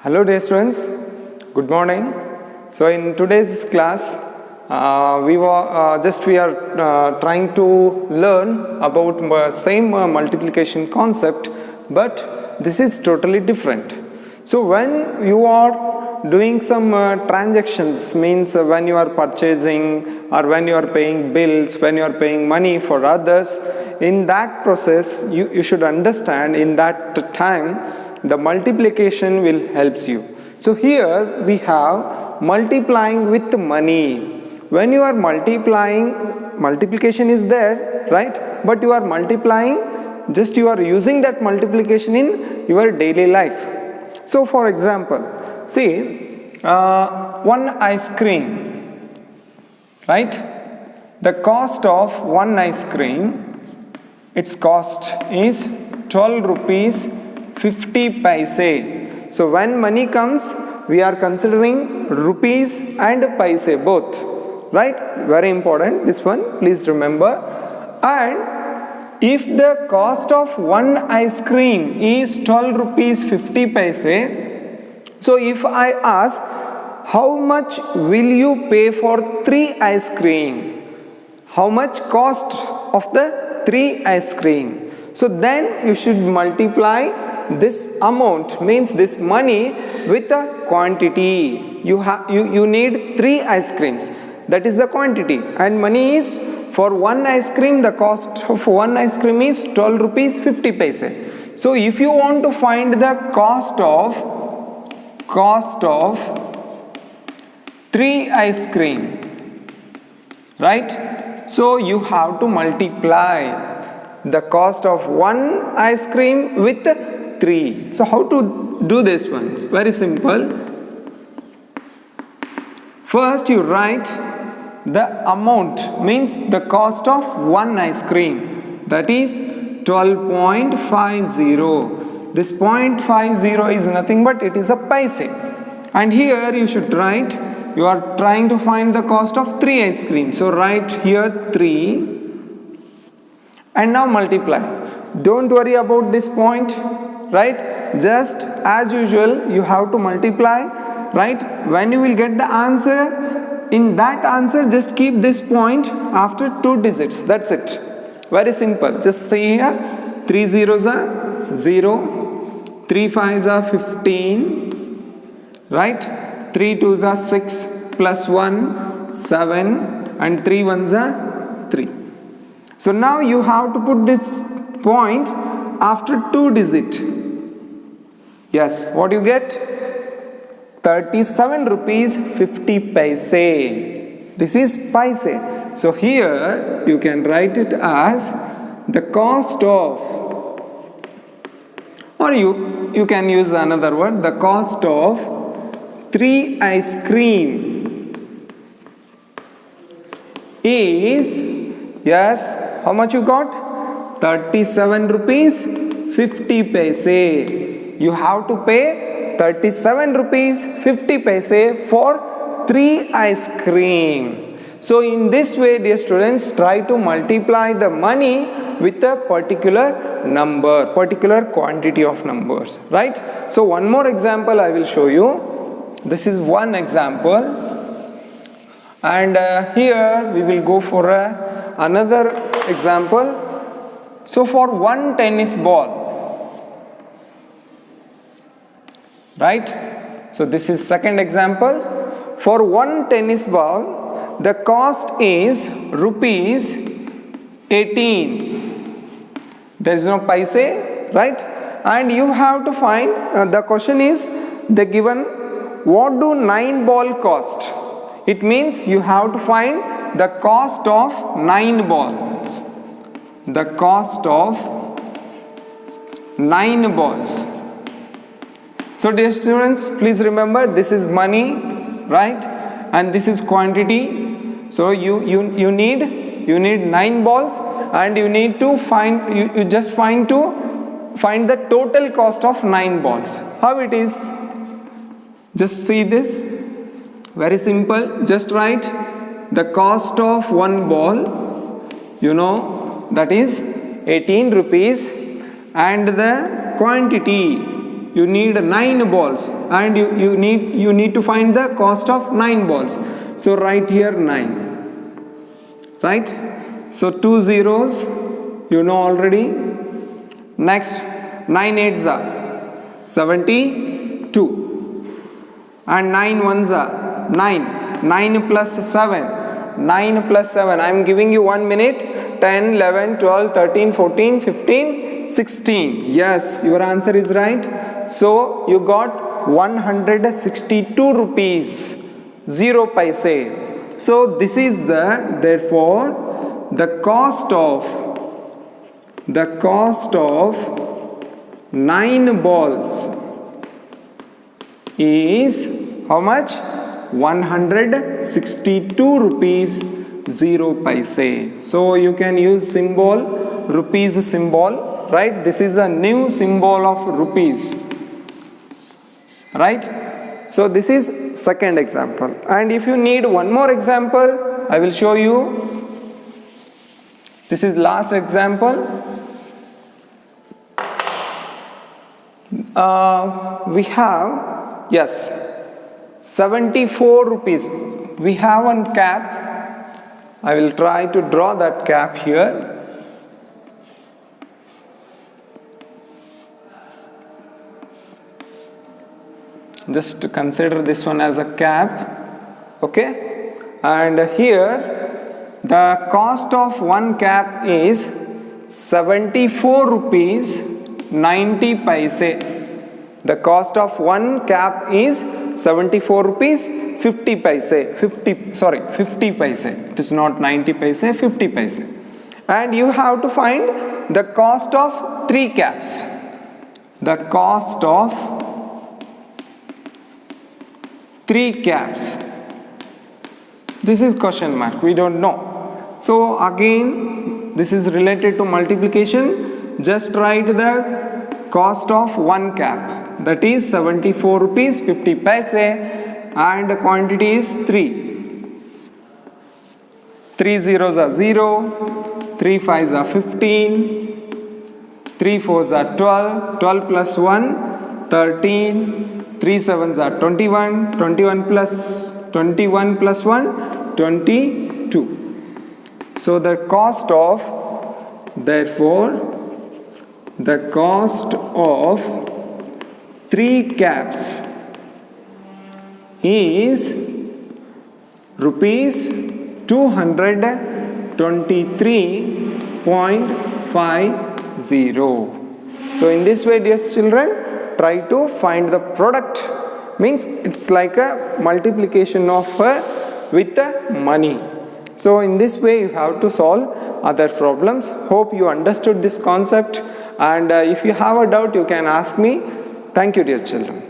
Hello dear students, good morning. So in today's class, we are trying to learn about same multiplication concept, but this is totally different. So when you are doing some transactions, means when you are purchasing or when you are paying bills, when you are paying money for others, in that process you should understand in that time the multiplication will helps you. So here we have multiplying with money. When you are multiplying, multiplication is there, right? But you are multiplying, just you are using that multiplication in your daily life. So for example, see one ice cream, right? The cost of one ice cream, its cost is 12 rupees 50 paise. So when money comes, we are considering rupees and paise both, right? Very important, this one, please remember. And if the cost of one ice cream is 12 rupees 50 paise, so if I ask how much will you pay for 3 ice cream, how much cost of the 3 ice cream, so then you should multiply this amount, means this money, with a quantity. You need 3 ice creams, that is the quantity, and money is for one ice cream, the cost of one ice cream is 12 rupees 50 paise. So if you want to find the cost of 3 ice cream, right, so you have to multiply the cost of one ice cream with 3. So how to do this one? It's very simple. First you write the amount, means the cost of one ice cream, that is 12.50. This 0.50 is nothing but it is a paise. And here you should write, you are trying to find the cost of 3 ice cream. So write here 3 and now multiply. Don't worry about this point, right? Just as usual you have to multiply, right? When you will get the answer, in that answer just keep this point after 2 digits, that's it. Very simple. Just see here, 3 zeros are 0, 3 fives are 15, right? 3 twos are 6 plus 1 7, and 3 ones are 3. So now you have to put this point after 2 digit. Yes, what you get? 37 rupees 50 paise. This is paise. So here you can write it as the cost of, or you can use another word, the cost of 3 ice cream is, yes, how much you got? 37 rupees 50 paise. You have to pay 37 rupees 50 paise for 3 ice cream. So in this way, dear students, try to multiply the money with a particular number, particular quantity of numbers, right? So one more example I will show you. This is one example, and here we will go for another example. So for one tennis ball, right? So this is second example. For one tennis ball, the cost is rupees 18. There is no paise, right? And you have to find, the question is, the given, what do 9 ball cost? It means you have to find the cost of 9 balls. The cost of 9 balls. So dear students, please remember, this is money, right? And this is quantity. So you need 9 balls, and you need to find, you just find the total cost of 9 balls. How it is? Just see this. Very simple. Just write the cost of one ball, that is 18 rupees, and the quantity you need 9 balls, and you need to find the cost of 9 balls. So write here 9, right? So 2 zeros you know already. Next, 9 eights are 72, and 9 ones are 9. 9 plus 7, 9 plus 7. I am giving you 1 minute. 10, 11, 12, 13, 14, 15, 16. Yes, your answer is right. So you got 162 rupees 0 paise. So this is therefore the cost of 9 balls is how much? 162 rupees 0 paise. So you can use symbol, rupees symbol, right? This is a new symbol of rupees, right? So this is second example. And if you need one more example, I will show you. This is last example. We have, yes, 74 rupees. We have one cap. I will try to draw that cap here. Just to consider this one as a cap, okay? And here the cost of one cap is 74 rupees 90 paise. The cost of one cap is 74 rupees 50 paise. 50 paise. It is not 90 paise, 50 paise. And you have to find the cost of 3 caps. The cost of 3 caps. This is question mark. We don't know. So again, this is related to multiplication. Just write the cost of one cap. That is 74 rupees 50 paise, and the quantity is 3. 3 zeros are 0. 3 fives are 15. 3 fours are 12. 12 plus 1, 13. 3 sevens are 21. 21 plus 1, 22. So the cost of, therefore, the cost of 3 caps is rupees 223.50. So in this way, dear children, try to find the product. Means it's like a multiplication of with money. So in this way you have to solve other problems. Hope you understood this concept, and if you have a doubt you can ask me. Thank you, dear children.